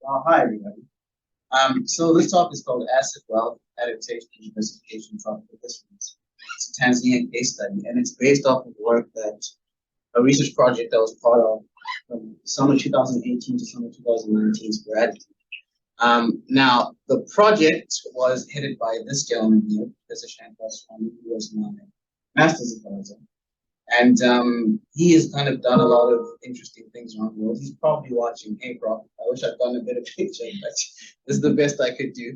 Hi, everybody. So this talk is called Asset Wealth, Adaptation, Diversification, Tropical Fisheries. It's a Tanzanian case study, and it's based off of work that a research project that was part of from summer 2018 to summer 2019 sporadically. Now, the project was headed by this gentleman here, Professor Shankar Swami, who was my master's advisor. And he has kind of done a lot of interesting things around the world. He's probably watching. Hey, bro, I wish I'd done a better picture, but this is the best I could do.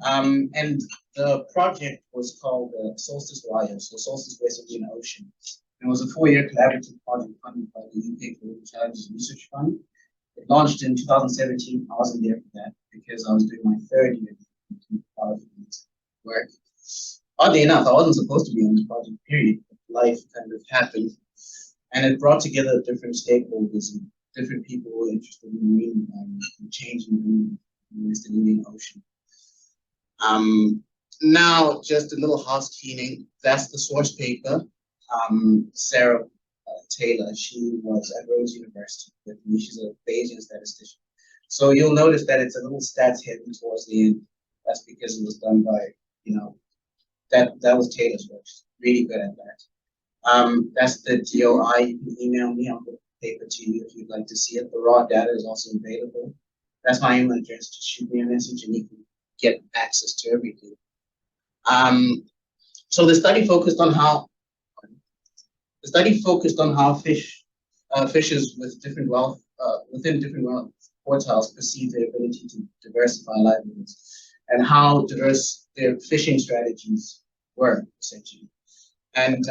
And the project was called Solstice Wire, so Solstice West Indian Ocean. And it was a 4-year collaborative project funded by the UK Global Challenges Research Fund. It launched in 2017. I wasn't there for that because I was doing my 3rd year of work. Oddly enough, I wasn't supposed to be on this project, period. Life kind of happened, and it brought together different stakeholders and different people who were interested in marine environment and changing the Western Indian Ocean. Now, just a little housekeeping. That's the source paper. Sarah Taylor, she was at Rhodes University with me. She's a Bayesian statistician. So you'll notice that it's a little stats heavy towards the end. That's because it was done by, that was Taylor's work. She's really good at that. That's the DOI. You can email me. I'll put the paper to you if you'd like to see it. The raw data is also available. That's my email address. Just shoot me a message and you can get access to everything. So the study focused on how fishes with different wealth within different wealth quartiles perceive their ability to diversify livelihoods and how diverse their fishing strategies were, essentially. And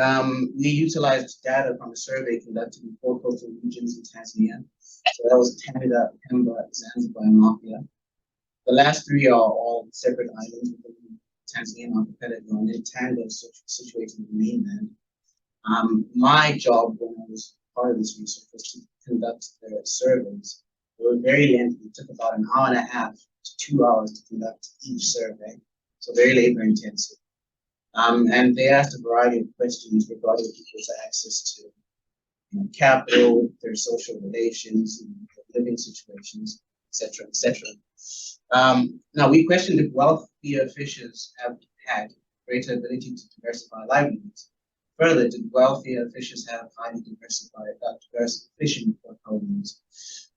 we utilized data from a survey conducted in 4 coastal regions in Tanzania. So that was Tanga, Pemba, Zanzibar, and Mafia. The last 3 are all separate islands within Tanzanian archipelago, and then Tanga is situated in the mainland. My job when I was part of this research was to conduct the surveys. They were very lengthy. It took about an hour and a half to 2 hours to conduct each survey, so very labor intensive. And they asked a variety of questions regarding people's access to capital, their social relations, their living situations, etc., etc. Now, we questioned if wealthier fishers have had greater ability to diversify livelihoods. Further, did wealthier fishers have highly diverse fishing portfolios?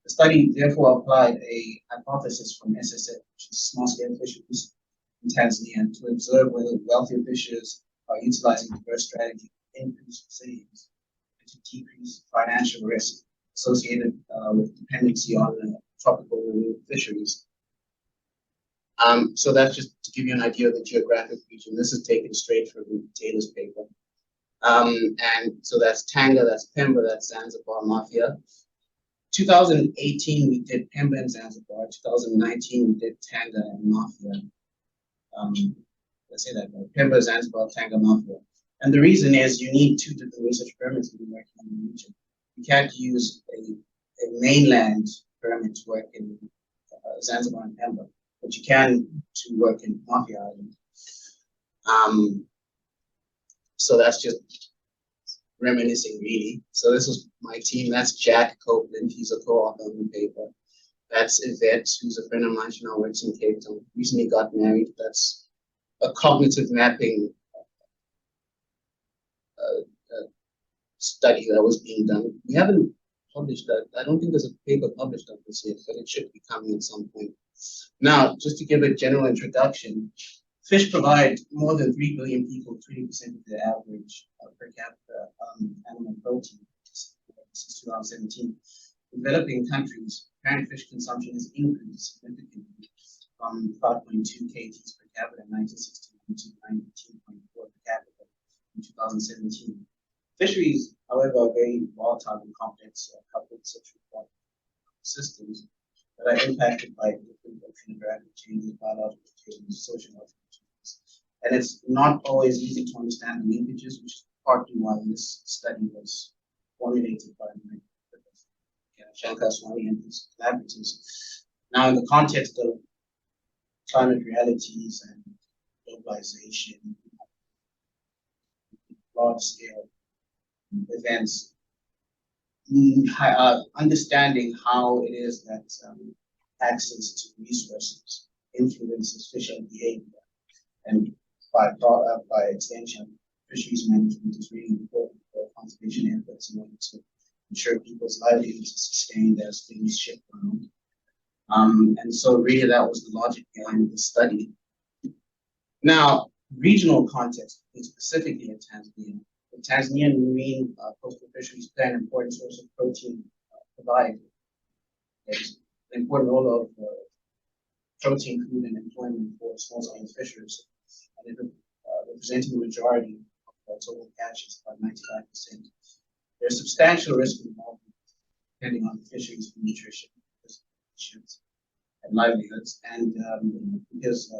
The study therefore applied a hypothesis from SSF, which is small-scale fisheries, in Tanzania, to observe whether wealthier fishers are utilizing diverse strategies to increase resilience and to decrease financial risk associated with dependency on tropical marine fisheries. So that's just to give you an idea of the geographic region. This is taken straight from Taylor's paper. And so that's Tanga, that's Pemba, that's Zanzibar, Mafia. 2018, we did Pemba and Zanzibar. 2019, we did Tanga and Mafia. Let's say that right. Pemba, Zanzibar, Tanga, Mafia. And the reason is you need 2 different research permits to be working in the region. You can't use a mainland permit to work in Zanzibar and Pemba, but you can to work in Mafia Island. So that's just reminiscing, really. So this was my team. That's Jack Copeland. He's a co-author on the paper. That's Yvette, who's a friend of mine. She now works in Cape Town. Recently got married. That's a cognitive mapping study that was being done. We haven't published that. I don't think there's a paper published on this yet, but it should be coming at some point. Now, just to give a general introduction, fish provide more than 3 billion people 20% of their average per capita animal protein since 2017. In developing countries, parent fish consumption has increased significantly from 5.2 kgs per capita in 1969 to 19.4 per capita in 2017. Fisheries, however, are very volatile and complex coupled sexual systems that are impacted by different oceanographic changes, biological changes, sociological changes. And it's not always easy to understand the linkages, which is partly why this study was formulated by my Shankar Swami and his collaborators. Now, in the context of climate realities and globalization, large-scale events, understanding how it is that access to resources influences fishing behavior, and by extension, fisheries management is really important for conservation efforts in order to ensure people's livelihoods are sustained as things shift around. And so really that was the logic behind the study. Now, regional context, specifically in Tanzania, the Tanzanian marine coastal fisheries play an important source of protein provide. It's an important role of protein food and employment for small-scale fishers, and it representing the majority of total catches, about 95%. There's substantial risk involved depending on the fisheries for nutrition, and livelihoods, and because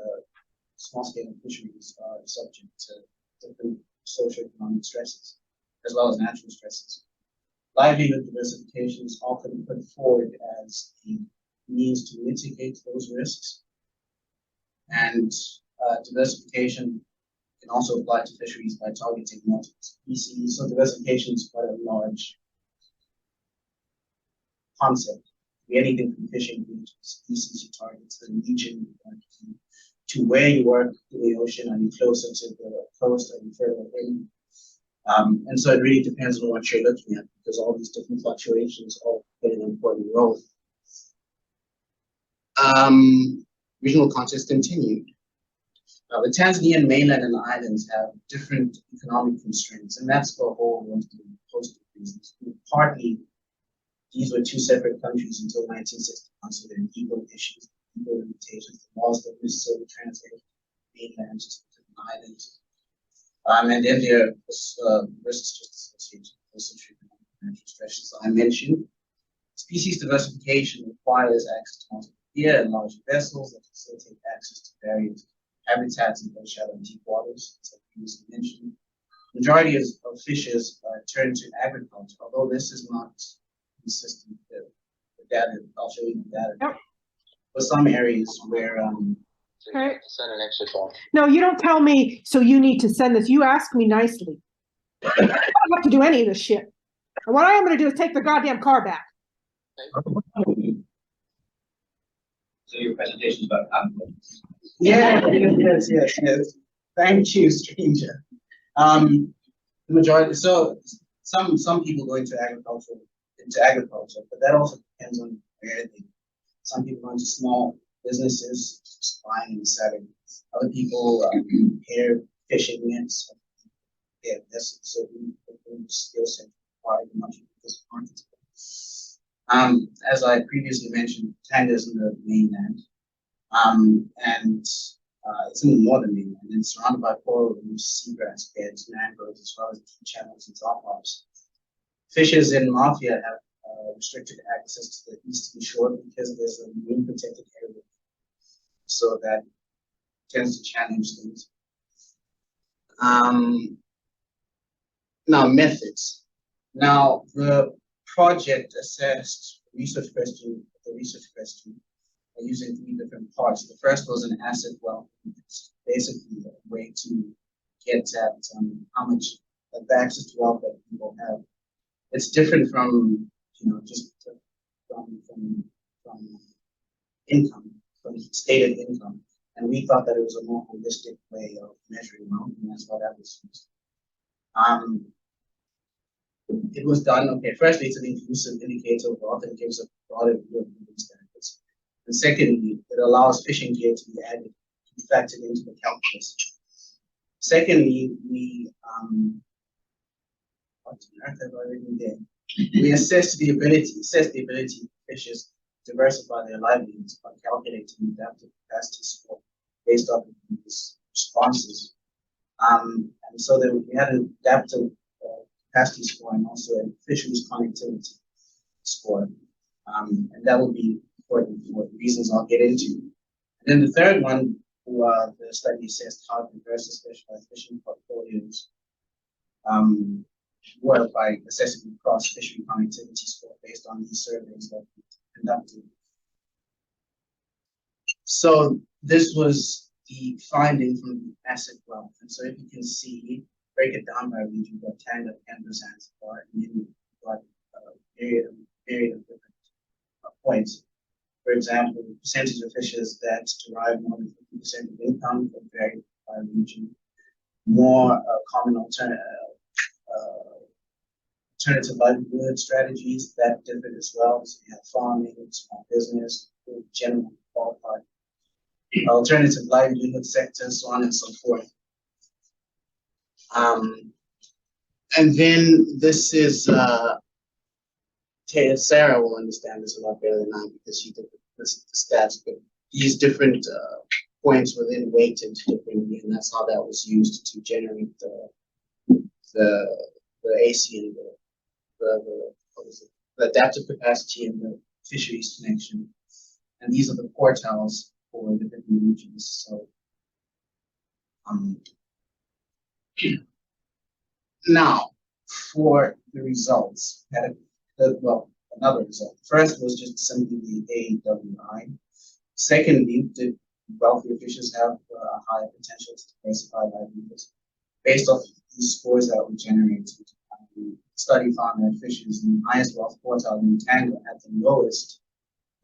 small-scale fisheries are subject to different socio-economic stresses, as well as natural stresses. Livelihood diversification is often put forward as the means to mitigate those risks, and diversification can also apply to fisheries by targeting multiple species. So diversification is quite a large concept. Anything from fishing to species you target, to the region, to where you work in the ocean. Are you closer to the coast? Are you further in? And so it really depends on what you're looking at, because all these different fluctuations all play an important role. Regional context continued. The Tanzanian mainland and the islands have different economic constraints, and that's for a whole host of reasons. Partly, these were two separate countries until 1961, so there are legal issues, legal limitations, the laws don't necessarily translate mainland to the islands. And then there are risks just associated with social and financial stresses I mentioned. Species diversification requires access to multiple gear and large vessels that facilitate access to various habitats in both shallow and deep waters, as I previously mentioned. Majority of fishers turn to agriculture, although this is not consistent with the data. I'll show you the data. Yep. For some areas where okay. Send an extra call. No, you don't tell me, so you need to send this. You ask me nicely. I don't have to do any of this shit. And what I am going to do is take the goddamn car back. Okay. So your presentation is about conflict. Yeah, yes. Thank you, stranger. The majority. So some people go into agriculture, but that also depends on where they. Some people go into small businesses, just buying and selling. Other people pair fishing nets. Yeah, that's a certain skill set required in much of this market. As I previously mentioned, Tanga is in the mainland, and it's in the northern mainland, and it's surrounded by coral reefs, seagrass beds, mangroves, as well as key channels and drop-offs. Fishers in Mafia have restricted access to the eastern shore because there's a marine protected area, so that tends to challenge things. Now, methods. Now, the project assessed the research question using 3 different parts. The first was an asset wealth, basically a way to get at how much the access to wealth that people have. It's different from just from income, from stated income, and we thought that it was a more holistic way of measuring wealth, and that's why that was used. It was done, okay, firstly, it's an inclusive indicator of wealth and gives a broader view of living standards. And secondly, it allows fishing gear to be added, to be factored into the calculus. Secondly, we assess the ability of fishers to diversify their livelihoods by calculating adaptive capacity score based on these responses. And so then we had an adaptive capacity score and also a fisheries connectivity score. And that will be important for reasons I'll get into. And then the third one, the study assessed how diverse specialized fishing portfolios were by assessing the cross-fishery connectivity score based on these surveys that we conducted. So this was the finding from the asset wealth. And so if you can see, break it down by region, you've got Tanga, Zanzibar, and then you've got a myriad of different points. For example, the percentage of fishes that derive more than 50% of income can vary by region. More common alternative livelihood strategies that differ as well. So you have farming, small business, general qualified, alternative livelihood sector, so on and so forth. And then this is Sarah will understand this a lot better than I because she did the stats, but these different points were then weighted differently, and that's how that was used to generate the AC and the adaptive capacity and the fisheries connection. And these are the quartiles for the different regions. So now for the results, well, another result. First was just simply the AWI. Secondly, did wealthier fishes have a higher potential to diversify livelihoods? Based off these scores that were generated, the study found that fishes in the highest wealth quartile in Tango had the lowest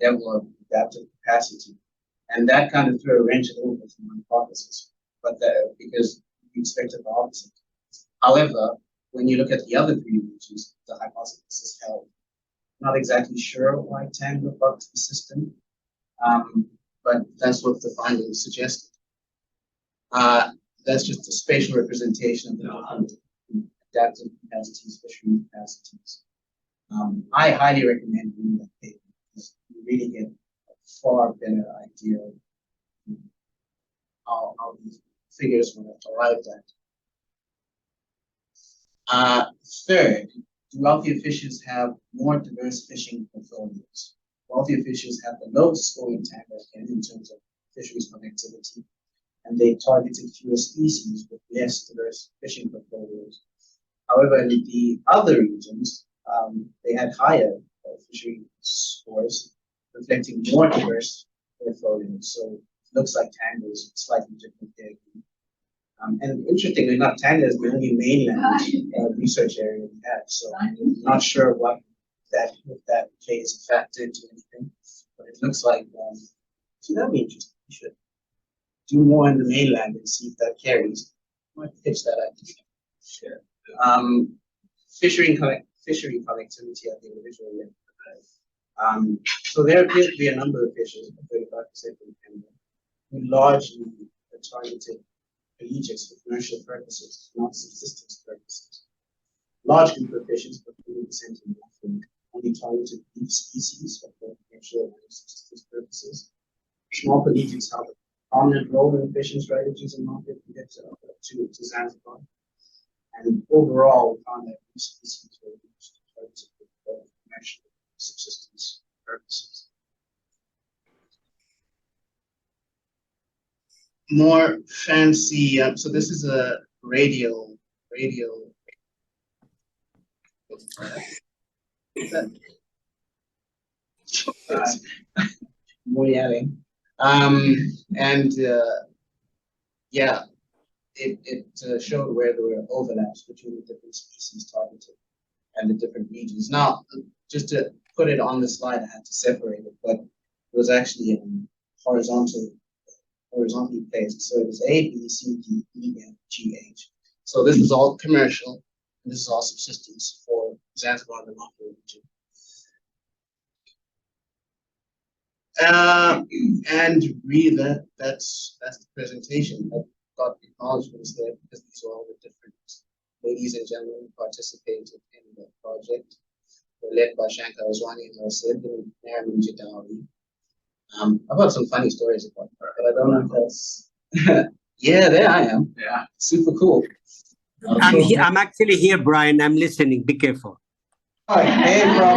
level of adaptive capacity. And that kind of threw a wrench a little bit from my hypothesis, but because we expected the opposite. However, when you look at the other three regions, the hypothesis is held. Not exactly sure why Tango bucked the system, but that's what the findings suggested. That's just a spatial representation of the different adaptive capacities, fishery capacities. I highly recommend reading that paper because you really get a far better idea of how these figures were arrived at. Third, do wealthier fishes have more diverse fishing portfolios? Wealthier fishes have the lowest score in Tango again in terms of fisheries connectivity, and they targeted fewer species with less diverse fishing portfolios. However, in the other regions, they had higher fishery scores, reflecting more diverse portfolios. So it looks like Tango is slightly different there. And interestingly enough, Tango is the only mainland research area we have. So I'm not sure if that plays a factor into anything, but it looks like so that'd be interesting. We should do more in the mainland and see if that carries. I might pitch that idea. Sure. Fishery connectivity at the individual level. So there appears to be a number of fishes, 35% in Canada, who largely are targeted pelagics for commercial purposes, not subsistence purposes. Large group of fishes, but 40% in Africa, only targeted beef species for commercial and subsistence purposes. Small pelagics have a prominent role in fishing strategies and market to Zanzibar. And overall, we found that these species were used for commercial subsistence purposes. More fancy, so this is a radial. More yelling. Yeah, it showed where there were overlaps between the different species targeted and the different regions. Now, just to put it on the slide, I had to separate it, but it was actually horizontally placed. So it was A, B, C, D, E, F, G, H. So this is all commercial, and this is all subsistence for Zanzibar and the Mafia region. And really, that's the presentation. I got acknowledgements there because these are all the different ladies and gentlemen who participated in the project. They're led by Shankar Oswani, as I said, and Nariman Jadawi. I've got some funny stories about her, but I don't know if that's. Yeah, there I am. Yeah, super cool. I'm actually here, Brian. I'm listening. Be careful. All right, hey, bro.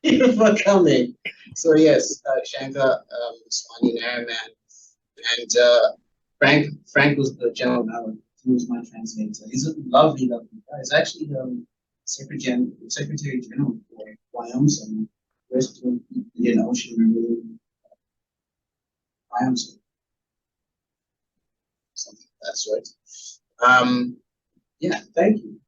Thank you for coming. So yes, Shankar, Oswani, Nariman, and Frank was the gentleman who was my translator. He's a lovely guy. He's actually Secretary General for Wyoming, West Indian Ocean Marine Wyoming. Something that's right. Yeah, thank you.